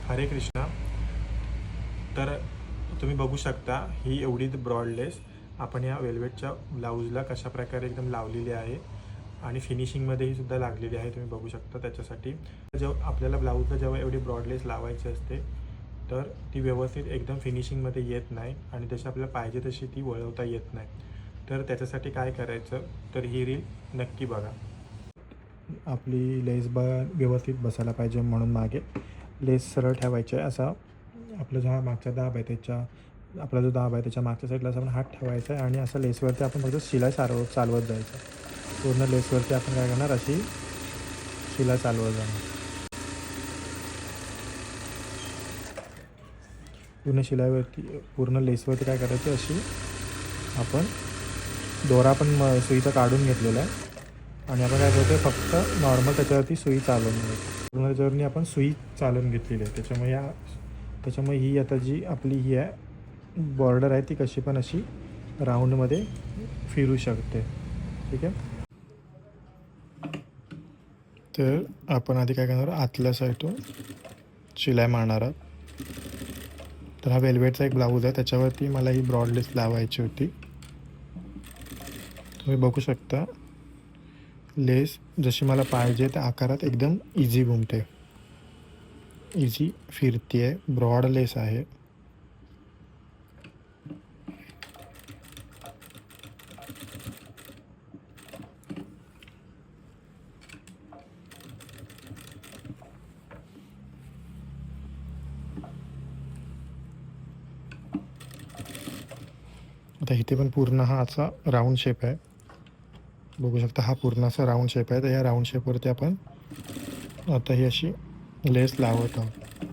हरे कृष्णा. तर तुम्ही बघू शकता ही एवढी ब्रॉड लेस आपण या वेल्वेटच्या ब्लाऊजला कशा प्रकारे एकदम लावलेली आहे आणि फिनिशिंगमध्येही सुद्धा लागलेली आहे. तुम्ही बघू शकता. त्याच्यासाठी जेव्हा आपल्याला ब्लाऊजला जेव्हा एवढी ब्रॉड लेस लावायची असते तर ती व्यवस्थित एकदम फिनिशिंगमध्ये येत नाही आणि जशी आपल्याला पाहिजे तशी ती वळवता येत नाही. तर त्याच्यासाठी काय करायचं, तर ही रील नक्की बघा. आपली लेस व्यवस्थित बसायला पाहिजे म्हणून मागे लेस सरळ ठेवायची आहे. असा आपला जो हा मागचा दाब आहे आपला जो दाब आहे त्याच्या मागच्या साईडला असा आपण हात ठेवायचा आहे आणि असं लेसवरती आपण फक्त शिलाई चालवत जायचं. पूर्ण लेसवरती आपण काय करणार, अशी शिलाई चालवत जाणार. पूर्ण लेसवरती काय करायची, अशी आपण दोरा पण सुईचा काढून घेतलेला आहे आणि आपण काय करतो, फक्त नॉर्मल त्याच्यावरती सुई चालवून घेतो. पूर्ण त्याच्यावरती आपण सुई चालवून घेतलेली आहे. त्याच्यामुळे ही आता जी आपली ही आहे बॉर्डर आहे ती कशी पण अशी राऊंडमध्ये फिरू शकते. ठीक आहे. तर आपण आधी काय करणार, आतल्या साईडून शिलाई मारणार आहोत. तर हा वेल्वेटचा एक ब्लाऊज आहे, त्याच्यावरती मला ही ब्रॉड लेस लावायची होती. तुम्ही बघू शकता लेस जशी मला पाहिजे त्या आकारात एकदम इझी घुमते, इझी फिरते आहे. ब्रॉड लेस आहे. आता इथे पण पूर्ण हा असा राऊंड शेप आहे. बघू शकता हा पूर्ण असा राऊंड शेप आहे. तर या राऊंड शेपवरती आपण आता ही अशी लेस लावत आहोत.